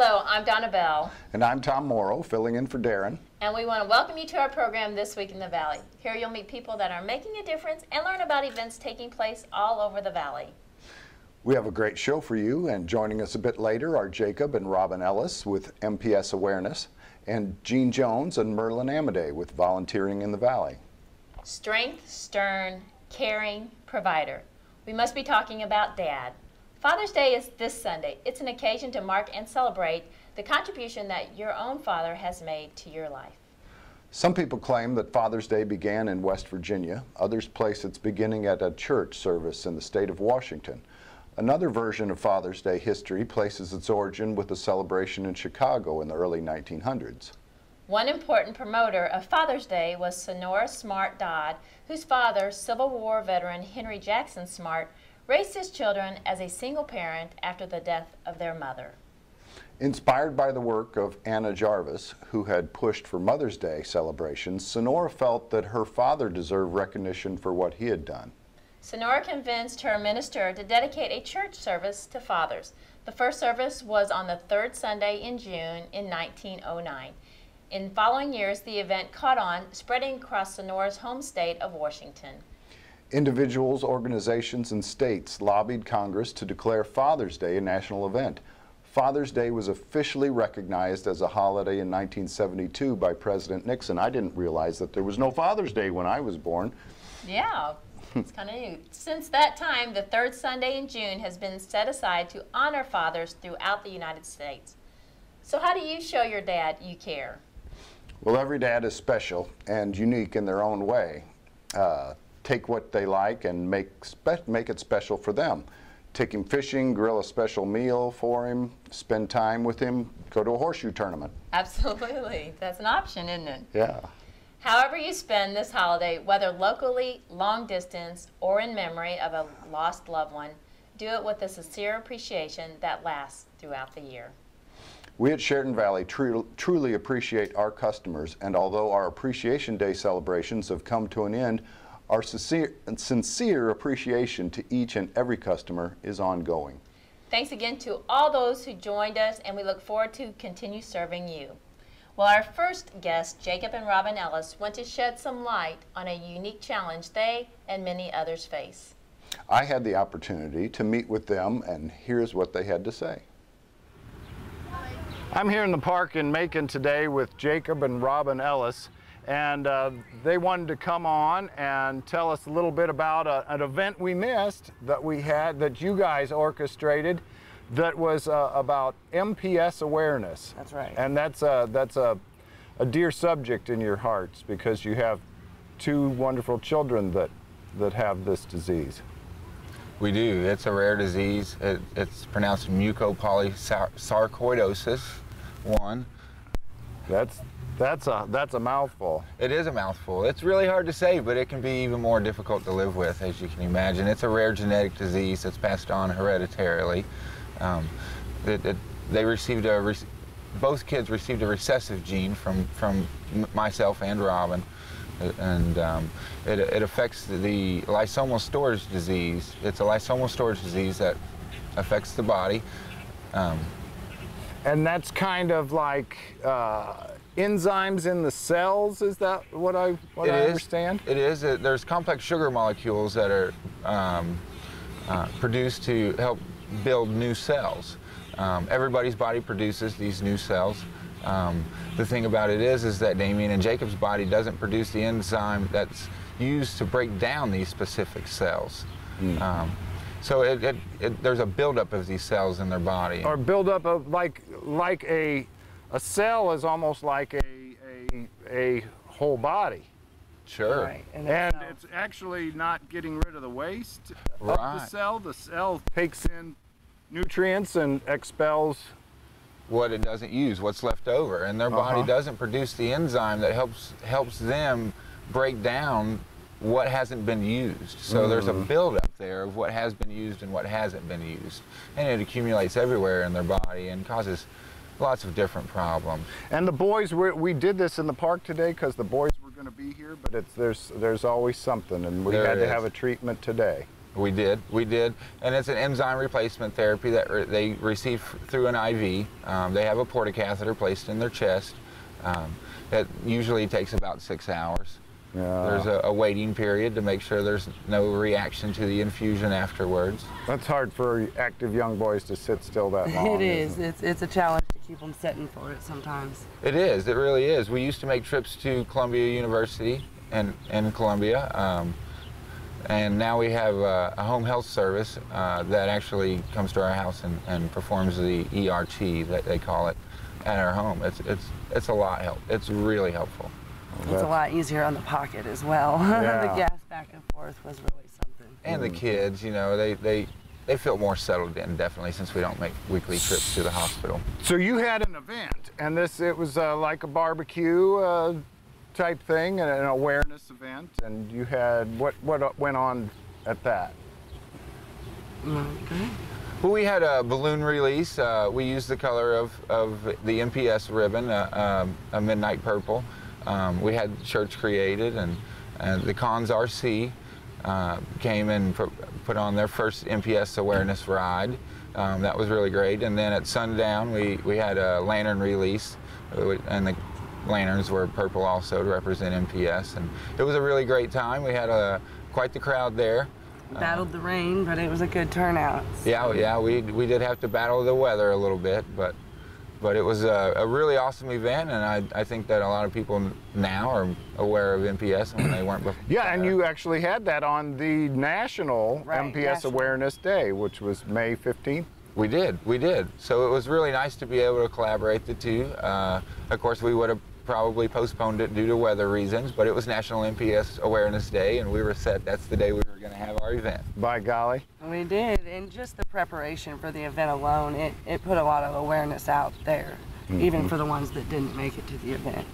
Hello, I'm Donna Bell. And I'm Tom Morrow, filling in for Darren. And we want to welcome you to our program, This Week in the Valley. Here you'll meet people that are making a difference and learn about events taking place all over the Valley. We have a great show for you, and joining us a bit later are Jacob and Robin Ellis with MPS Awareness, and Gene Jones and Merlin Amadei with Volunteering in the Valley. Strength, stern, caring, provider. We must be talking about Dad. Father's Day is this Sunday. It's an occasion to mark and celebrate the contribution that your own father has made to your life. Some people claim that Father's Day began in West Virginia. Others place its beginning at a church service in the state of Washington. Another version of Father's Day history places its origin with a celebration in Chicago in the early 1900s. One important promoter of Father's Day was Sonora Smart Dodd, whose father, Civil War veteran Henry Jackson Smart, raised his children as a single parent after the death of their mother. Inspired by the work of Anna Jarvis, who had pushed for Mother's Day celebrations, Sonora felt that her father deserved recognition for what he had done. Sonora convinced her minister to dedicate a church service to fathers. The first service was on the third Sunday in June in 1909. In following years, the event caught on, spreading across Sonora's home state of Washington. Individuals, organizations, and states lobbied Congress to declare Father's Day a national event. Father's Day was officially recognized as a holiday in 1972 by President Nixon. I didn't realize that there was no Father's Day when I was born. Yeah, it's kind of new. Since that time, the third Sunday in June has been set aside to honor fathers throughout the United States. So how do you show your dad you care? Well, every dad is special and unique in their own way. Take what they like and make it special for them. Take him fishing, grill a special meal for him, spend time with him, go to a horseshoe tournament. Absolutely. That's an option, isn't it? Yeah. However you spend this holiday, whether locally, long distance, or in memory of a lost loved one, do it with a sincere appreciation that lasts throughout the year. We at Sheridan Valley truly appreciate our customers, and although our Appreciation Day celebrations have come to an end, our sincere appreciation to each and every customer is ongoing. Thanks again to all those who joined us, and we look forward to continue serving you. Well, our first guests, Jacob and Robin Ellis, want to shed some light on a unique challenge they and many others face. I had the opportunity to meet with them, and here's what they had to say. I'm here in the park in Macon today with Jacob and Robin Ellis. And they wanted to come on and tell us a little bit about an event we missed that we had, that you guys orchestrated, that was about MPS awareness. That's right. And that's a dear subject in your hearts because you have two wonderful children that have this disease. We do. It's a rare disease. It's pronounced mucopolysarcoidosis 1. That's a mouthful. It is a mouthful. It's really hard to say, but it can be even more difficult to live with, as you can imagine. It's a rare genetic disease that's passed on hereditarily. Both kids received a recessive gene from myself and Robin, and it affects the lysosomal storage disease. It's a lysosomal storage disease that affects the body. And that's kind of like enzymes in the cells, is that what I understand? It is. There's complex sugar molecules that are produced to help build new cells. Everybody's body produces these new cells. The thing about it is that Damien and Jacob's body doesn't produce the enzyme that's used to break down these specific cells. So there's a buildup of these cells in their body. Or buildup of like a cell is almost like a whole body. Sure. Right. And it's actually not getting rid of the waste of the cell. The cell takes in nutrients and expels what it doesn't use, what's left over, and their body doesn't produce the enzyme that helps them break down what hasn't been used. So there's a buildup there of what has been used and what hasn't been used, and it accumulates everywhere in their body and causes lots of different problems. And the boys, we did this in the park today because the boys were going to be here, but there's always something, and we had to have a treatment today. We did, and it's an enzyme replacement therapy that they receive through an IV. They have a portacatheter placed in their chest. That usually takes about 6 hours. Yeah. There's a waiting period to make sure there's no reaction to the infusion afterwards. That's hard for active young boys to sit still that long. It is. It's a challenge to keep them sitting for it sometimes. It is. It really is. We used to make trips to Columbia University in Columbia, and now we have a home health service that actually comes to our house and performs the ERT, that they call it, at our home. It's a lot help. It's really helpful. It's a lot easier on the pocket as well. Yeah. The gas back and forth was really something. And the kids, you know, they feel more settled in, definitely, since we don't make weekly trips to the hospital. So you had an event, and it was like a barbecue type thing, and an awareness event, and you had, what went on at that? Okay. Well, we had a balloon release. We used the color of the MPS ribbon, a midnight purple. We had shirts created, and the Cons RC came and put on their first MPS awareness ride. That was really great. And then at sundown, we had a lantern release, and the lanterns were purple also to represent MPS. And it was a really great time. We had quite the crowd there. Battled the rain, but it was a good turnout. So. Yeah, we did have to battle the weather a little bit, but it was a really awesome event, and I think that a lot of people now are aware of MPS when they weren't before. Yeah, and you actually had that on the National Right, MPS National. Awareness Day, which was May 15th. We did. So it was really nice to be able to collaborate the two. Of course, we would have probably postponed it due to weather reasons, but it was National MPS Awareness Day, and we were set. That's the day we were going to have our event. By golly. We did, and just the preparation for the event alone, it put a lot of awareness out there, even for the ones that didn't make it to the event.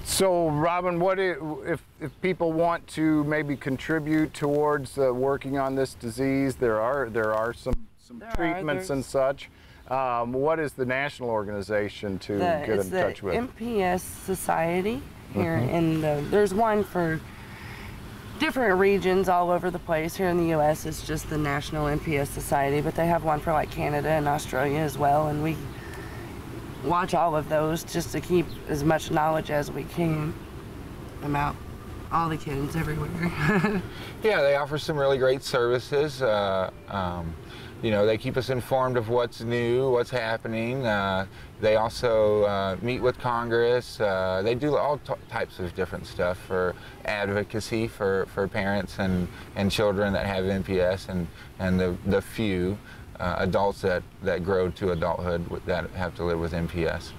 So, Robin, what if people want to maybe contribute towards working on this disease? There are some treatments and such. What is the national organization to get in touch with? It's the MPS Society here there's one for different regions all over the place. Here in the U.S. it's just the National MPS Society, but they have one for like Canada and Australia as well, and we watch all of those just to keep as much knowledge as we can about all the kids everywhere. Yeah, they offer some really great services. You know, they keep us informed of what's new, what's happening. They also meet with Congress. They do all types of different stuff for advocacy for parents and children that have MPS and the few adults that grow to adulthood that have to live with MPS.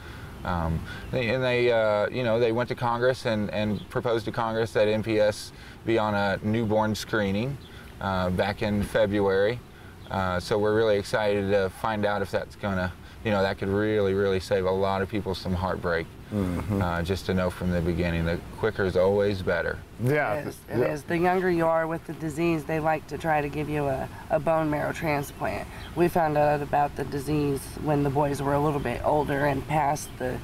You know, they went to Congress and proposed to Congress that MPS be on a newborn screening back in February. So we're really excited to find out if that's gonna, you know, that could really save a lot of people some heartbreak. Just to know from the beginning, the quicker is always better. Yeah, It is. The younger you are with the disease, they like to try to give you a bone marrow transplant. We found out about the disease when the boys were a little bit older and past they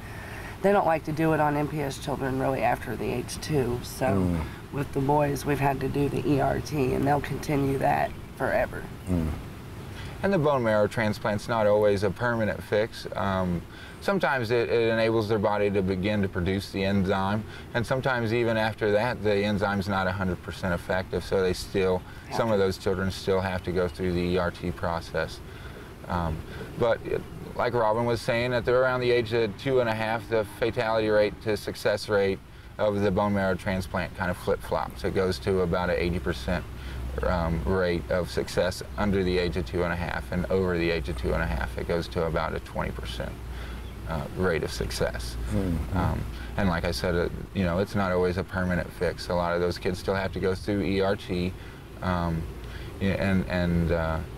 don't like to do it on MPS children really after the age 2. So with the boys, we've had to do the ERT, and they'll continue that forever. And the bone marrow transplant's not always a permanent fix. Sometimes it enables their body to begin to produce the enzyme, and sometimes even after that, the enzyme's not 100% effective, so they still, some of those children still have to go through the ERT process. Like Robin was saying, at around the age of 2.5, the fatality rate to success rate of the bone marrow transplant kind of flip-flops. It goes to about an 80% rate of success under the age of 2.5, and over the age of 2.5 it goes to about a 20% rate of success. And like I said, you know, it's not always a permanent fix. A lot of those kids still have to go through ERT, you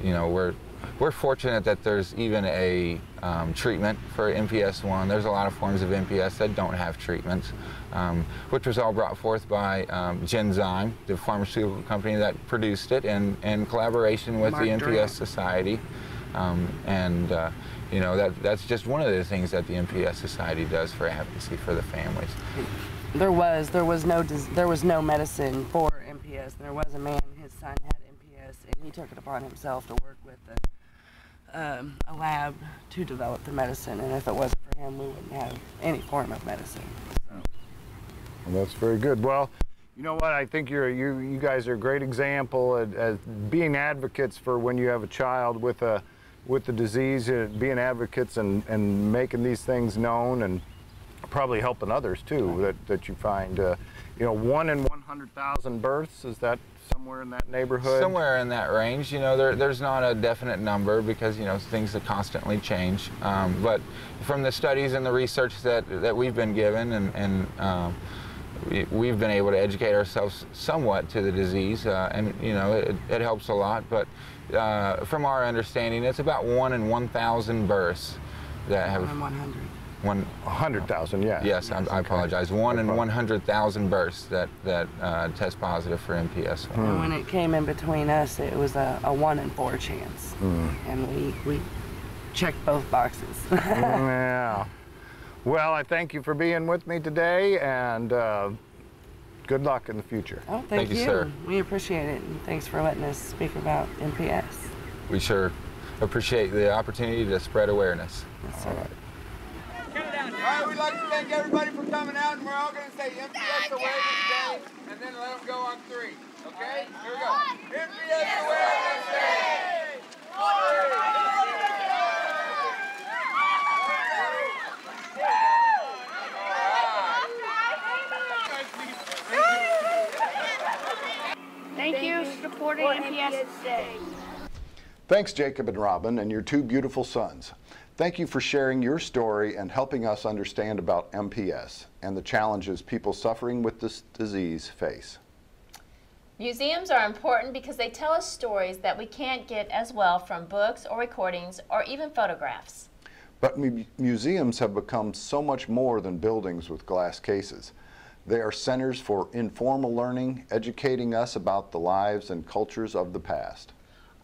know, we're fortunate that there's even a treatment for MPS 1. There's a lot of forms of MPS that don't have treatments, which was all brought forth by Genzyme, the pharmaceutical company that produced it, in collaboration with the MPS Society. You know, that's just one of the things that the MPS Society does for advocacy for the families. There was no medicine for MPS. There was a man, his son had MPS, and he took it upon himself to work with a lab to develop the medicine, and if it wasn't for him, we wouldn't have any form of medicine. So. Well, that's very good. Well, you know what? I think you guys are a great example at being advocates for when you have a child with the disease, being advocates and making these things known, and probably helping others too. That you find, you know, 1 in 100,000 births, is that somewhere in that neighborhood? Somewhere in that range. You know, there's not a definite number because, you know, things that constantly change. But from the studies and the research that we've been given, and we've been able to educate ourselves somewhat to the disease, and you know, it helps a lot. But from our understanding, it's about 1 in 1,000 births that have 1 in 100. 100,000, yeah. Yes, I apologize. 1 in 100,000 births that test positive for MPS. And when it came in between us, it was a 1 in 4 chance, and we checked both boxes. Yeah. Well, I thank you for being with me today, and good luck in the future. Oh, thank you, sir. We appreciate it, and thanks for letting us speak about MPS. We sure appreciate the opportunity to spread awareness. Yes, sir. All right. All right, we'd like to thank everybody for coming out, and we're all going to say MPS Awareness Day, and then let them go on 3. Okay? Here we go. MPS Awareness Day! Thank you for supporting MPS Day. Thanks, Jacob and Robin, and your 2 beautiful sons. Thank you for sharing your story and helping us understand about MPS and the challenges people suffering with this disease face. Museums are important because they tell us stories that we can't get as well from books or recordings or even photographs. But museums have become so much more than buildings with glass cases. They are centers for informal learning, educating us about the lives and cultures of the past.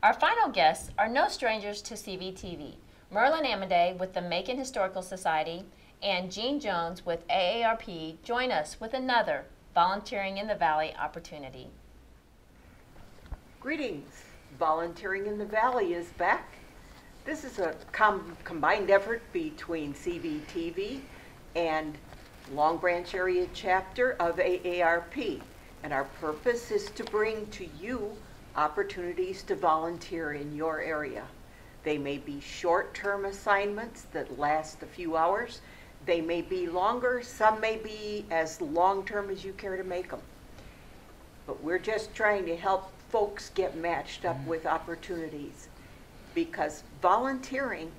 Our final guests are no strangers to CVTV. Merlin Amadei with the Macon Historical Society and Jean Jones with AARP join us with another Volunteering in the Valley opportunity. Greetings. Volunteering in the Valley is back. This is a combined effort between CVTV and Long Branch Area Chapter of AARP. And our purpose is to bring to you opportunities to volunteer in your area. They may be short-term assignments that last a few hours. They may be longer. Some may be as long-term as you care to make them. But we're just trying to help folks get matched up with opportunities, because volunteering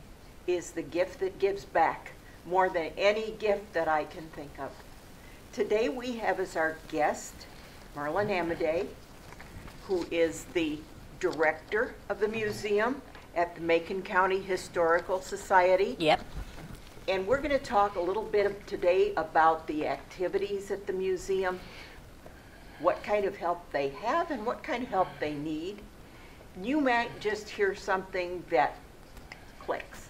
is the gift that gives back more than any gift that I can think of. Today we have as our guest Merlin Amadei, who is the director of the museum at the Macon County Historical Society. Yep. And we're going to talk a little bit today about the activities at the museum, what kind of help they have and what kind of help they need. You might just hear something that clicks.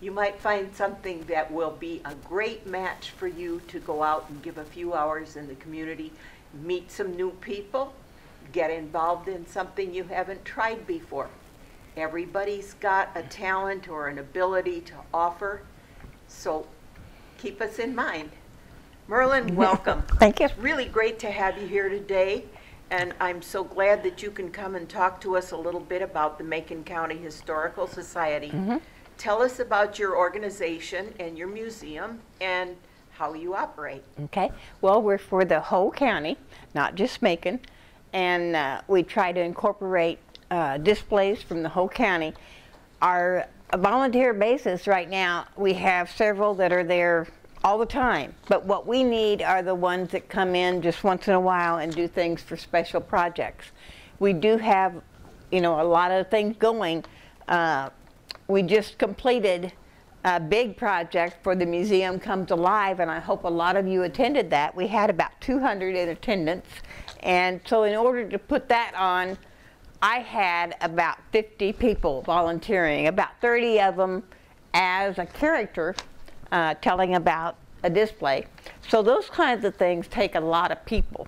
You might find something that will be a great match for you to go out and give a few hours in the community, meet some new people, get involved in something you haven't tried before. Everybody's got a talent or an ability to offer, so keep us in mind. Merlin, welcome. Thank you. It's really great to have you here today, and I'm so glad that you can come and talk to us a little bit about the Macon County Historical Society. Tell us about your organization and your museum and how you operate. Okay. Well, we're for the whole county, not just Macon, and we try to incorporate displays from the whole county. Our volunteer basis right now, we have several that are there all the time, but what we need are the ones that come in just once in a while and do things for special projects. We do have, you know, a lot of things going. We just completed a big project for the Museum Comes Alive, and I hope a lot of you attended that. We had about 200 in attendance, and so in order to put that on, I had about 50 people volunteering, about 30 of them as a character telling about a display. So those kinds of things take a lot of people.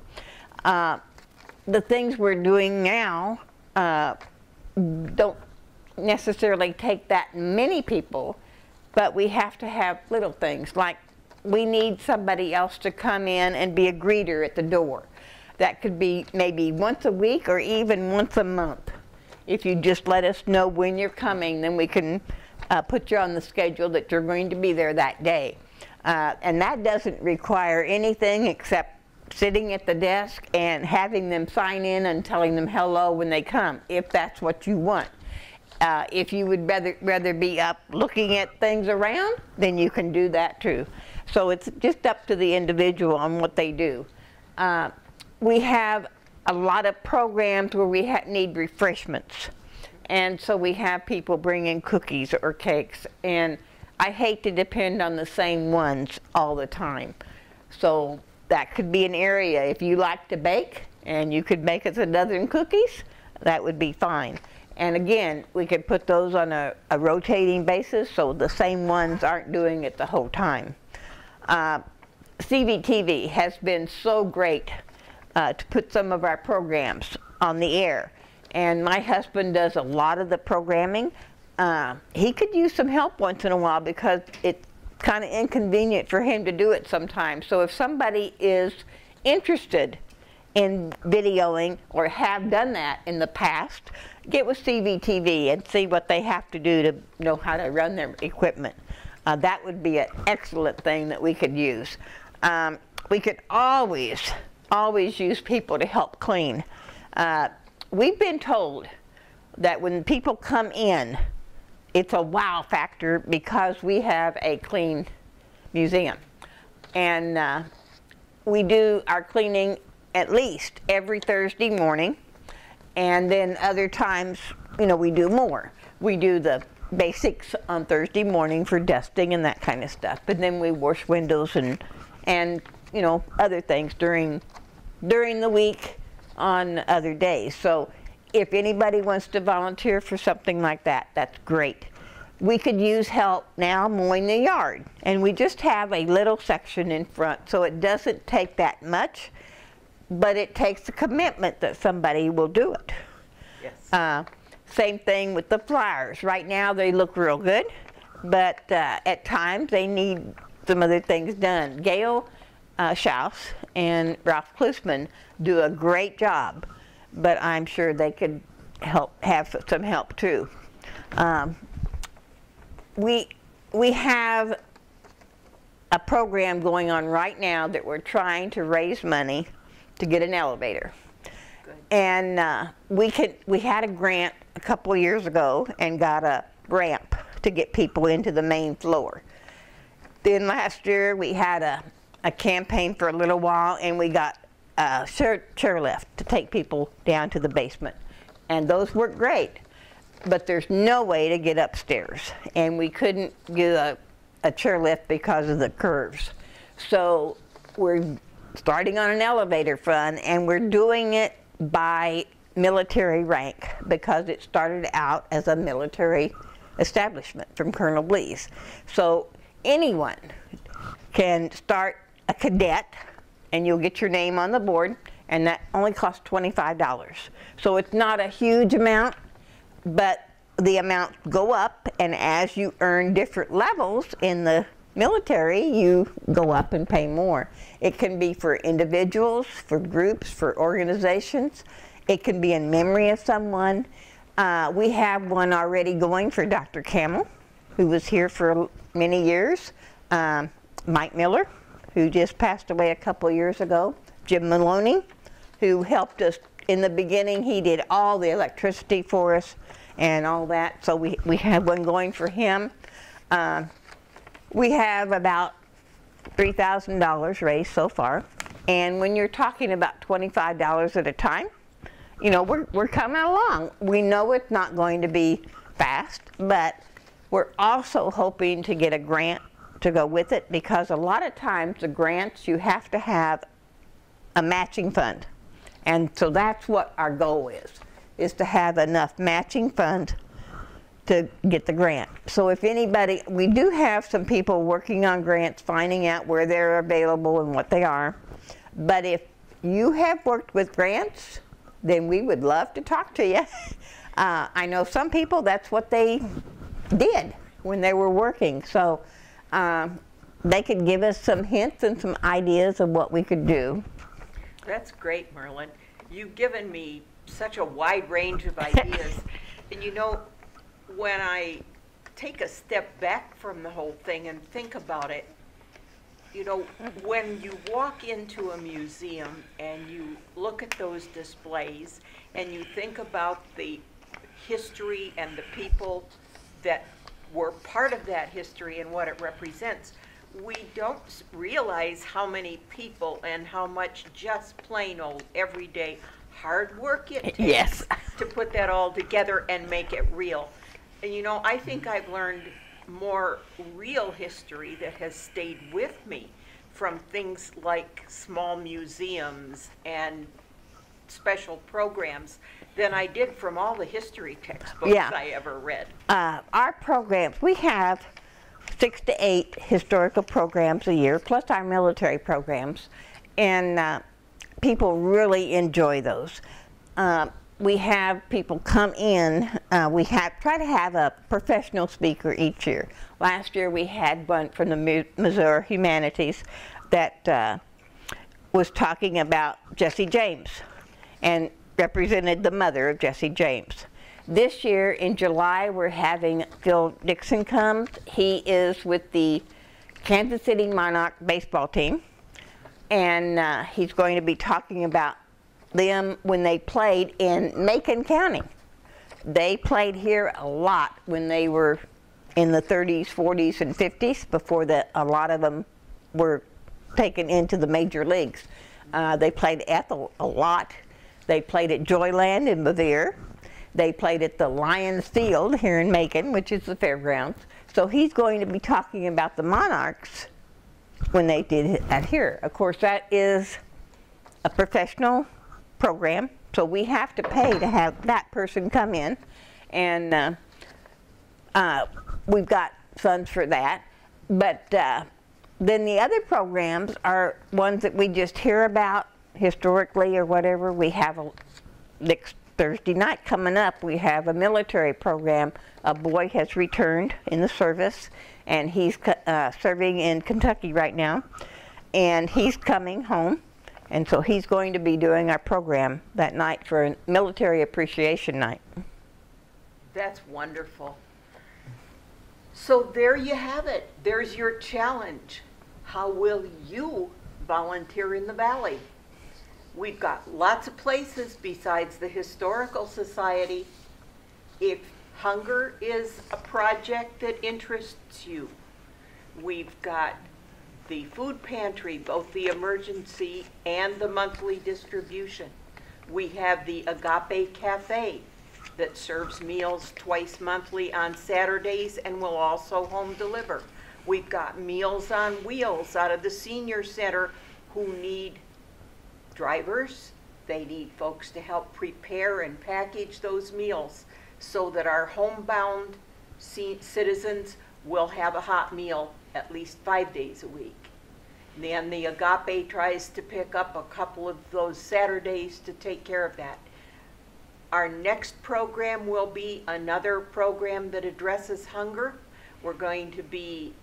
The things we're doing now don't necessarily take that many people, but we have to have little things like we need somebody else to come in and be a greeter at the door. That could be maybe once a week or even once a month. If you just let us know when you're coming, then we can put you on the schedule that you're going to be there that day. And that doesn't require anything except sitting at the desk and having them sign in and telling them hello when they come, if that's what you want. If you would rather be up looking at things around, then you can do that too. So it's just up to the individual on what they do. We have a lot of programs where we need refreshments. And so we have people bring in cookies or cakes. And I hate to depend on the same ones all the time. So that could be an area. If you like to bake and you could make us a dozen cookies, that would be fine. And again, we could put those on a rotating basis so the same ones aren't doing it the whole time. CVTV has been so great to put some of our programs on the air. And my husband does a lot of the programming. He could use some help once in a while because it's kind of inconvenient for him to do it sometimes. So if somebody is interested in videoing or have done that in the past, get with CVTV and see what they have to do to know how to run their equipment. That would be an excellent thing that we could use. We could always use people to help clean. We've been told that when people come in, it's a wow factor because we have a clean museum. And we do our cleaning at least every Thursday morning. And then other times, you know, we do more. We do the basics on Thursday morning for dusting and that kind of stuff. But then we wash windows and you know, other things during the week on other days. So if anybody wants to volunteer for something like that, that's great. We could use help now mowing the yard. And we just have a little section in front, so it doesn't take that much, but it takes a commitment that somebody will do it. Yes. Same thing with the flowers. Right now they look real good, but at times they need some other things done. Gail Schaus and Ralph Klusman do a great job, but I'm sure they could have some help too. We have a program going on right now that we're trying to raise money to get an elevator. Good. And we had a grant a couple of years ago and got a ramp to get people into the main floor. Then last year we had a campaign for a little while and we got a chairlift to take people down to the basement. And those worked great, but there's no way to get upstairs. And we couldn't get a chairlift because of the curves. So we're starting on an elevator fund and we're doing it by military rank because it started out as a military establishment from Colonel Blease. So anyone can start a cadet and you'll get your name on the board, and that only costs $25. So it's not a huge amount, but the amounts go up, and as you earn different levels in the military, you go up and pay more. It can be for individuals, for groups, for organizations. It can be in memory of someone. We have one already going for Dr. Camel, who was here for many years. Mike Miller, who just passed away a couple years ago. Jim Maloney, who helped us in the beginning. He did all the electricity for us and all that. So we have one going for him. We have about $3,000 raised so far. And when you're talking about $25 at a time, you know, we're coming along. We know it's not going to be fast, but we're also hoping to get a grant to go with it, because a lot of times the grants, you have to have a matching fund. And so that's what our goal is to have enough matching fund to get the grant. So if anybody, we do have some people working on grants, finding out where they're available and what they are. But if you have worked with grants then we would love to talk to you. I know some people, that's what they did when they were working. So they could give us some hints and some ideas of what we could do. That's great, Merlin. You've given me such a wide range of ideas. And you know, when I take a step back from the whole thing and think about it, you know, when you walk into a museum and you look at those displays and you think about the history and the people that were part of that history and what it represents, we don't realize how many people and how much just plain old everyday hard work it takes Yes. to put that all together and make it real. And you know, I think I've learned more real history that has stayed with me from things like small museums and special programs than I did from all the history textbooks I ever read. Our programs, we have 6 to 8 historical programs a year, plus our military programs, and people really enjoy those. We have people come in, we try to have a professional speaker each year. Last year we had one from the Missouri Humanities that was talking about Jesse James and represented the mother of Jesse James. This year in July we're having Phil Dixon come. He is with the Kansas City Monarch baseball team, and he's going to be talking about them when they played in Macon County. They played here a lot when they were in the 30s, 40s, and 50s before a lot of them were taken into the major leagues. They played Ethel a lot. They played at Joyland in Bevier. They played at the Lions Field here in Macon, which is the fairgrounds. So he's going to be talking about the Monarchs when they did it here. Of course, that is a professional program, so we have to pay to have that person come in, and we've got funds for that. But then the other programs are ones that we just hear about historically or whatever. We have next Thursday night coming up, we have a military program. A boy has returned in the service, and he's serving in Kentucky right now, and he's coming home. And so he's going to be doing our program that night for a military appreciation night. That's wonderful. So there you have it. There's your challenge. How will you volunteer in the Valley? We've got lots of places besides the Historical Society. If hunger is a project that interests you, we've got the food pantry, both the emergency and the monthly distribution. We have the Agape Cafe that serves meals twice monthly on Saturdays and will also home deliver. We've got Meals on Wheels out of the Senior Center who need drivers. They need folks to help prepare and package those meals so that our homebound citizens will have a hot meal at least 5 days a week. Then the Agape tries to pick up a couple of those Saturdays to take care of that. Our next program will be another program that addresses hunger. We're going to be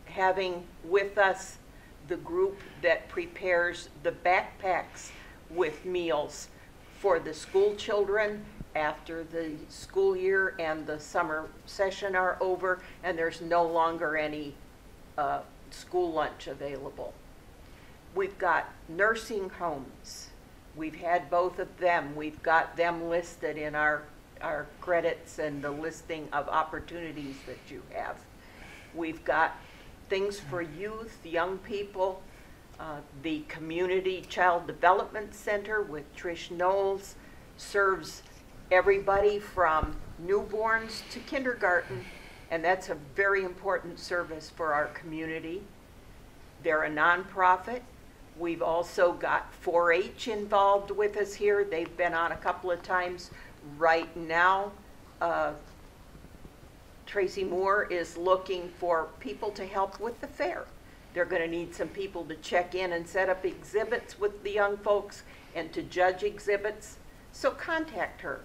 having with us the group that prepares the backpacks with meals for the school children after the school year and the summer session are over and there's no longer any school lunch available. We've got nursing homes. We've had both of them. We've got them listed in our credits and the listing of opportunities that you have. We've got things for youth, young people, the Community Child Development Center with Trish Knowles serves everybody from newborns to kindergarten, and that's a very important service for our community. They're a nonprofit. We've also got 4-H involved with us here. They've been on a couple of times. Right now, Tracy Moore is looking for people to help with the fair. They're going to need some people to check in and set up exhibits with the young folks and to judge exhibits. So contact her.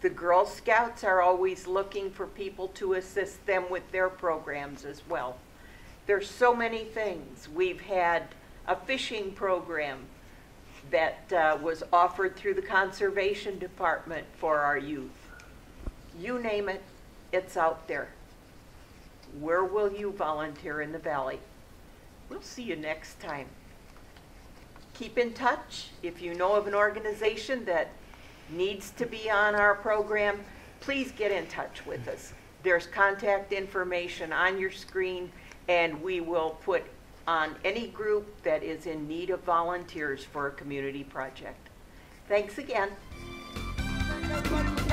The Girl Scouts are always looking for people to assist them with their programs as well. There's so many things. We've had a fishing program that was offered through the Conservation Department for our youth. You name it, it's out there. Where will you volunteer in the Valley? We'll see you next time. Keep in touch. If you know of an organization that needs to be on our program, please get in touch with us. There's contact information on your screen, and we will put on any group that is in need of volunteers for a community project. Thanks again. Everybody